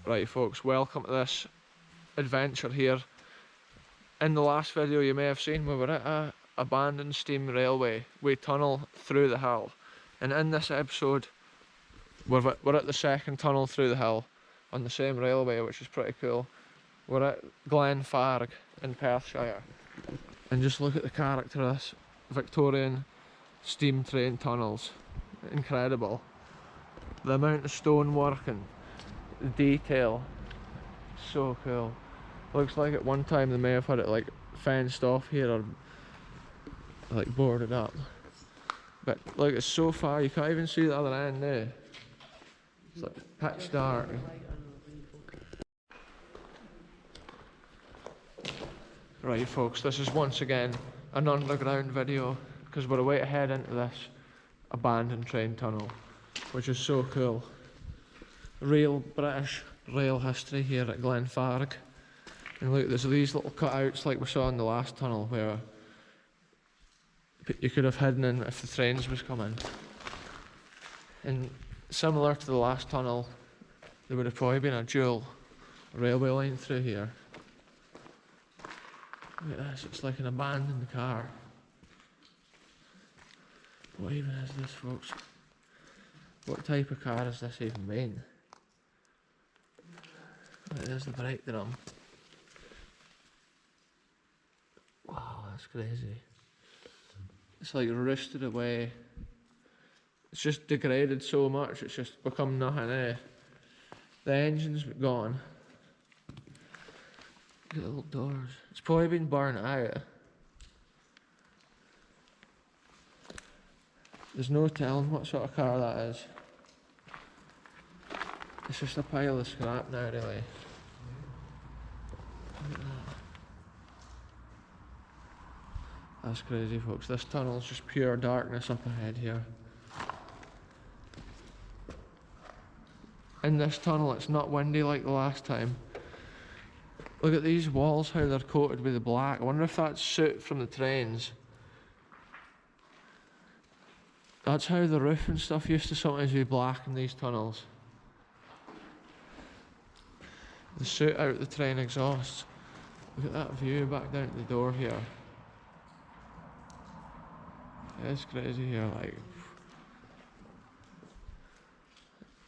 Right folks, welcome to this adventure here. In the last video you may have seen we were at a abandoned steam railway tunnel through the hill, and in this episode we're at the second tunnel through the hill on the same railway, which is pretty cool. We're at Glenfarg in Perthshire, and just look at the character of this Victorian steam train tunnels. Incredible. The amount of stonework and the detail, so cool. Looks like at one time they may have had it like fenced off here or like boarded up, but look, it's so far you can't even see the other end there. It's like pitch dark. Right folks, this is once again an underground video because we're about to head into this abandoned train tunnel, which is so cool. Real British rail history here at Glenfarg. And look, there's these little cutouts like we saw in the last tunnel where you could have hidden in if the trains was coming. And similar to the last tunnel, there would have probably been a dual railway line through here. Look at this, it's like an abandoned car. What even is this, folks? What type of car is this even been? There's the brake drum. Wow, that's crazy. It's like rusted away. It's just degraded so much, it's just become nothing, eh? The engine's gone. Look at the little doors. It's probably been burnt out. There's no telling what sort of car that is. It's just a pile of scrap now, really. Look at that. That's crazy, folks. This tunnel's just pure darkness up ahead here. In this tunnel, it's not windy like the last time. Look at these walls, how they're coated with the black. I wonder if that's soot from the trains. That's how the roof and stuff used to sometimes be black in these tunnels. The soot out the train exhausts. Look at that view back down to the door here. It's crazy here, like.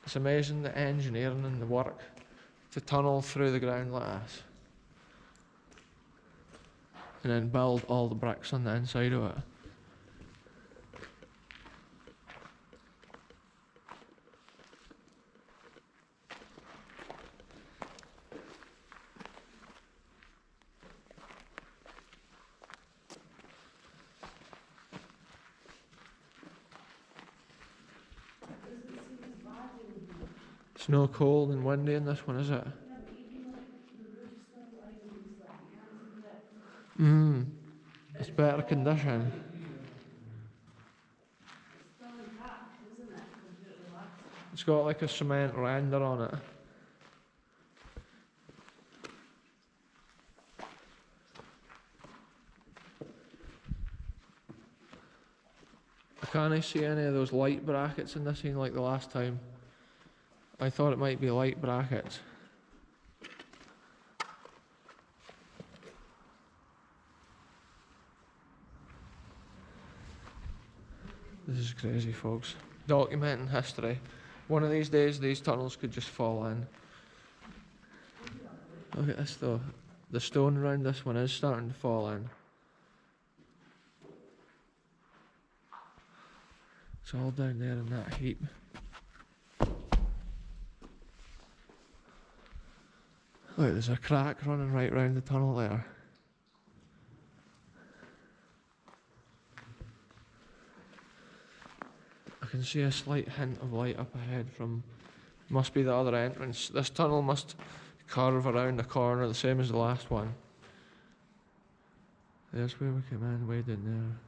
It's amazing the engineering and the work to tunnel through the ground like this. And then build all the bricks on the inside of it. It's no cold and windy in this one, is it? It's better condition. It's got like a cement render on it. I can't see any of those light brackets in this scene like the last time. I thought it might be light brackets. This is crazy, folks. Documenting history. One of these days, these tunnels could just fall in. Look at this though. The stone around this one is starting to fall in. It's all down there in that heap. Look, there's a crack running right round the tunnel there. I can see a slight hint of light up ahead from, must be the other entrance. This tunnel must curve around the corner the same as the last one. There's where we came in, way down there.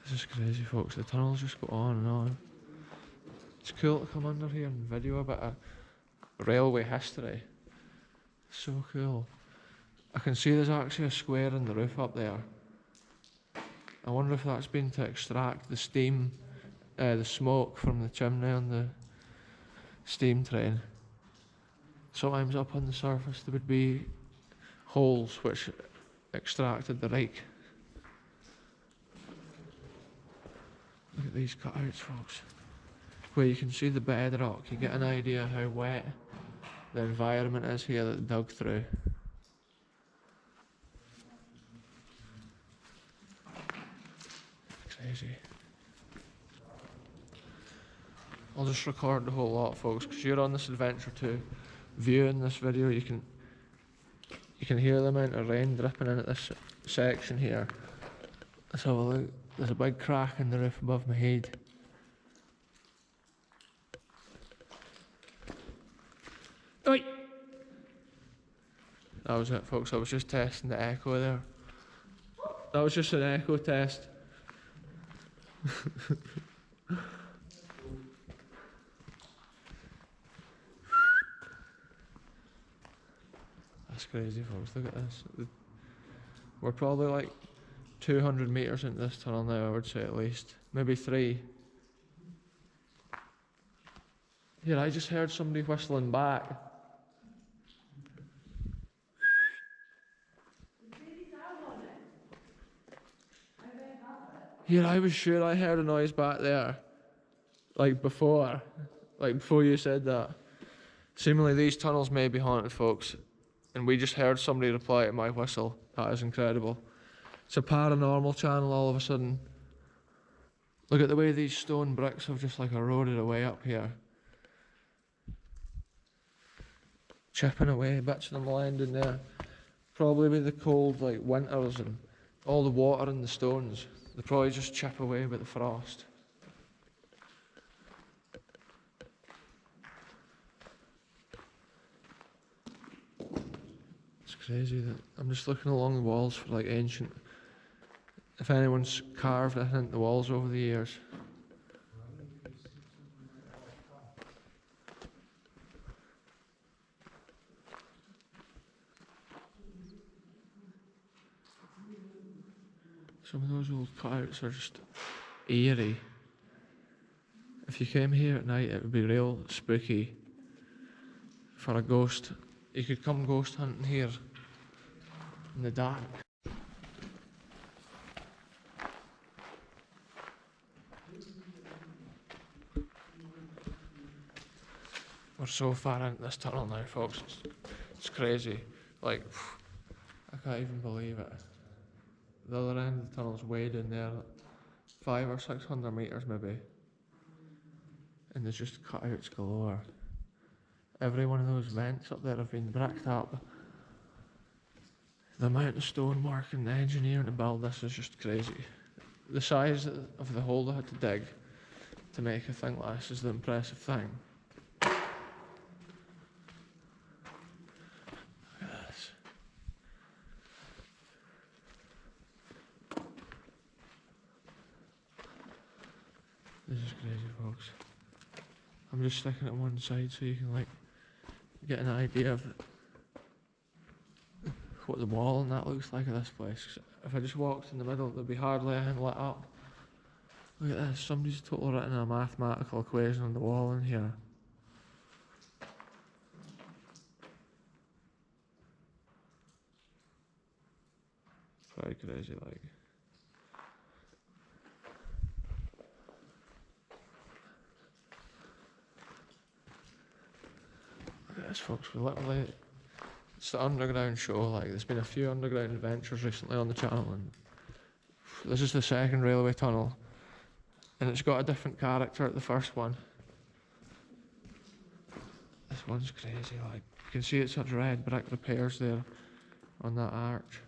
This is crazy, folks. The tunnels just go on and on. It's cool to come under here and video a bit of railway history. So cool. I can see there's actually a square in the roof up there. I wonder if that's been to extract the steam, the smoke from the chimney on the steam train. Sometimes up on the surface there would be holes which extracted the reek. Look at these cutouts, folks. Where you can see the bedrock, you get an idea how wet the environment is here that they dug through. Crazy. I'll just record the whole lot, folks, because you're on this adventure too. Viewing this video, you can hear the amount of rain dripping in at this section here. Let's have a look. There's a big crack in the roof above my head. Oi! That was it, folks. I was just testing the echo there. That was just an echo test. That's crazy, folks. Look at this. We're probably like 200 metres into this tunnel now, I would say at least. Maybe 3. Here, I just heard somebody whistling back. Here, I was sure I heard a noise back there. Like before you said that. Seemingly these tunnels may be haunted, folks. And we just heard somebody reply to my whistle. That is incredible. It's a paranormal channel all of a sudden. Look at the way these stone bricks have just like eroded away up here. Chipping away, bits of them landing there. Probably with the cold like winters and all the water in the stones. They probably just chip away with the frost. It's crazy that I'm just looking along the walls for like ancient, if anyone's carved anything into the walls over the years. Some of those old cutouts are just eerie. If you came here at night, it would be real spooky for a ghost. You could come ghost hunting here in the dark. We're so far into this tunnel now, folks. It's crazy. Like, I can't even believe it. The other end of the tunnel's way down there, 500 or 600 metres maybe. And there's just cutouts galore. Every one of those vents up there have been bricked up. The amount of stonework and the engineering to build this is just crazy. The size of the hole they had to dig to make a thing like this is the impressive thing. Look at this. This is crazy, folks. I'm just sticking it on one side so you can like get an idea of what the wall and that looks like at this place. 'Cause if I just walked in the middle, there'd be hardly anything lit up. Look at this, somebody's totally written a mathematical equation on the wall in here. Pretty crazy, like. Look at this, folks, we literally, it's the underground show, like, there's been a few underground adventures recently on the channel, and this is the second railway tunnel, and it's got a different character at the first one. This one's crazy, like, you can see it's had red brick repairs there on that arch.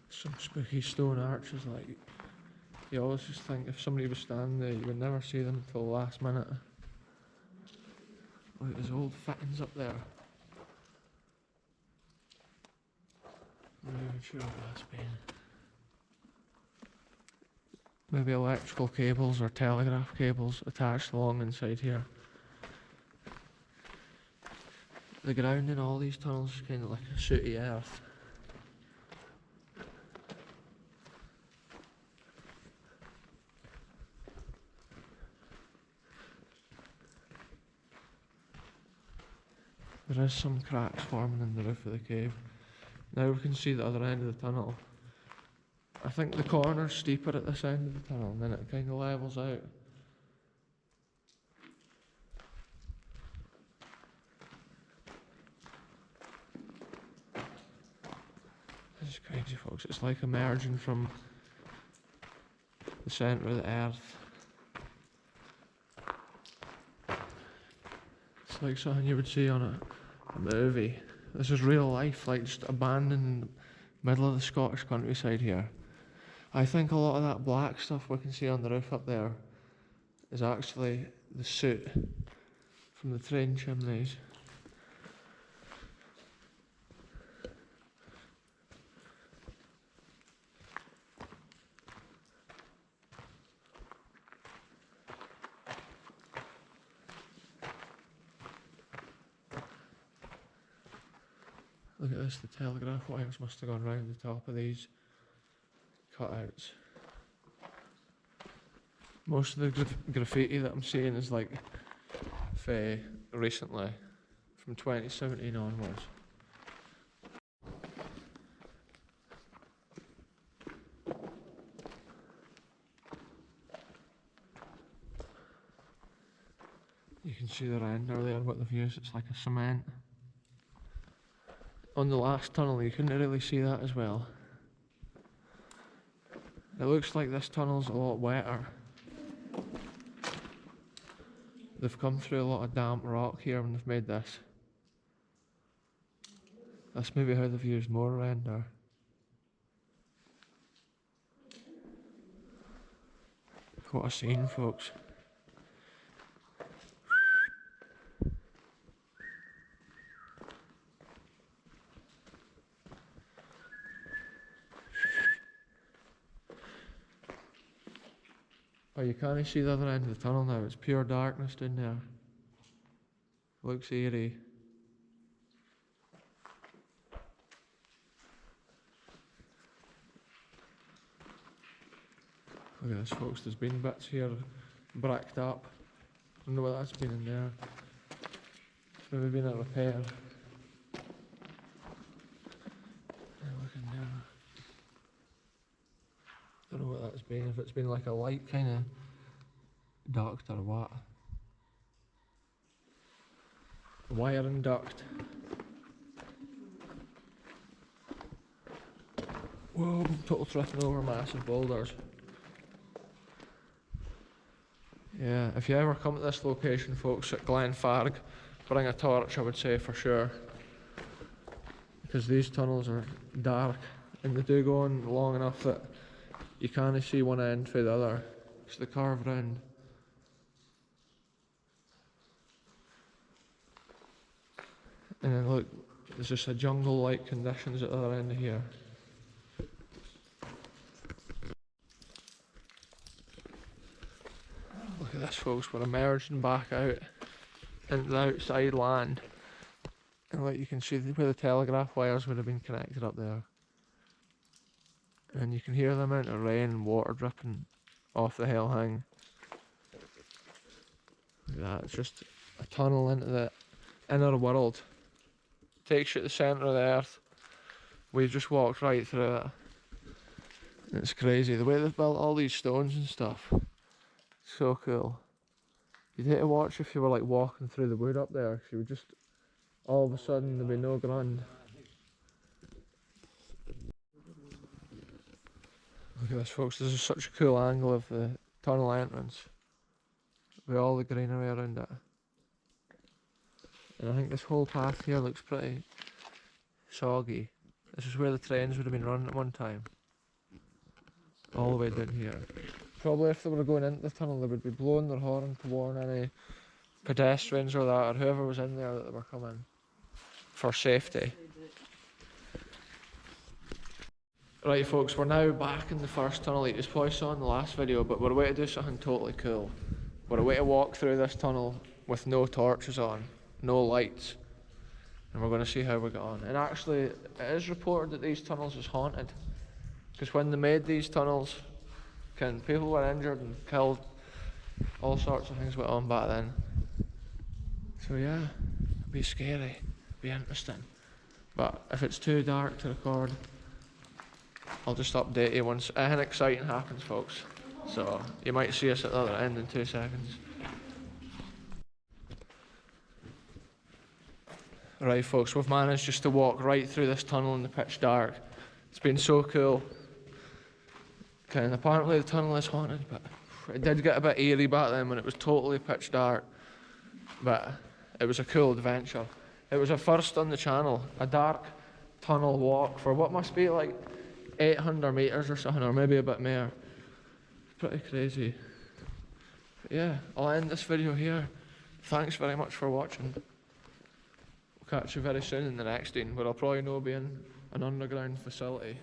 Some spooky stone arches, like, you always just think if somebody was standing there, you would never see them until the last minute. Like, there's old fittings up there. I'm not even sure what that's been. maybe electrical cables or telegraph cables attached along inside here. The ground in all these tunnels is kind of like a sooty earth. There is some cracks forming in the roof of the cave. Now we can see the other end of the tunnel. I think the corner's steeper at this end of the tunnel and then it kind of levels out. This is crazy, folks. It's like emerging from the centre of the earth. It's like something you would see on a movie. This is real life, like just abandoned in the middle of the Scottish countryside here. I think a lot of that black stuff we can see on the roof up there is actually the soot from the train chimneys. Look at this, the telegraph wires must have gone round the top of these cutouts. Most of the graffiti that I'm seeing is like recently, from 2017 onwards. You can see the render there, what they've used, it's like a cement. On the last tunnel you couldn't really see that as well. It looks like this tunnel's a lot wetter. They've come through a lot of damp rock here when they've made this. That's maybe how they've used more render. What a scene, folks. Oh, you can't see the other end of the tunnel now, it's pure darkness down there. Looks eerie. Look at this, folks, there's been bits here bricked up. I don't know what that's been in there. It's maybe been a repair. Looking there. Don't know what that's been, if it's been like a light kind of duct or what. A wiring duct. Whoa, total tripping over massive boulders. Yeah, if you ever come to this location, folks, at Glenfarg, bring a torch, I would say, for sure. Because these tunnels are dark and they do go on long enough that you can't see one end for the other. It's the carved round. And then look, there's just a jungle-like conditions at the other end of here. Look at this, folks, we're emerging back out into the outside land. And like you can see where the telegraph wires would have been connected up there. And you can hear the amount of rain and water dripping off the hill hang. Look at that, it's just a tunnel into the inner world. Takes you to the centre of the earth. We've just walked right through it. It's crazy, the way they've built all these stones and stuff. So cool. You'd hate to watch if you were like walking through the wood up there, because you would just, all of a sudden there'd be no ground. Look at this, folks, this is such a cool angle of the tunnel entrance with all the greenery around it. And I think this whole path here looks pretty soggy. This is where the trains would have been running at one time. All the way down here. Probably if they were going into the tunnel they would be blowing their horn to warn any pedestrians or that, or whoever was in there that they were coming for safety. Right folks, we're now back in the first tunnel. You just probably saw in the last video, but we're away to do something totally cool. We're away to walk through this tunnel with no torches on, no lights. And we're going to see how we get on. And actually, it is reported that these tunnels is haunted. Because when they made these tunnels, people were injured and killed. All sorts of things went on back then. So yeah, it'd be scary, it'd be interesting. But if it's too dark to record, I'll just update you once anything exciting happens, folks. So you might see us at the other end in 2 seconds. Right folks, we've managed just to walk right through this tunnel in the pitch dark. It's been so cool. Okay, and apparently the tunnel is haunted, but it did get a bit eerie back then when it was totally pitch dark. But it was a cool adventure. It was a first on the channel, a dark tunnel walk for what must be like 800 metres or something, or maybe a bit more. Pretty crazy. But yeah, I'll end this video here. Thanks very much for watching. We'll catch you very soon in the next one, where I'll probably be in an underground facility.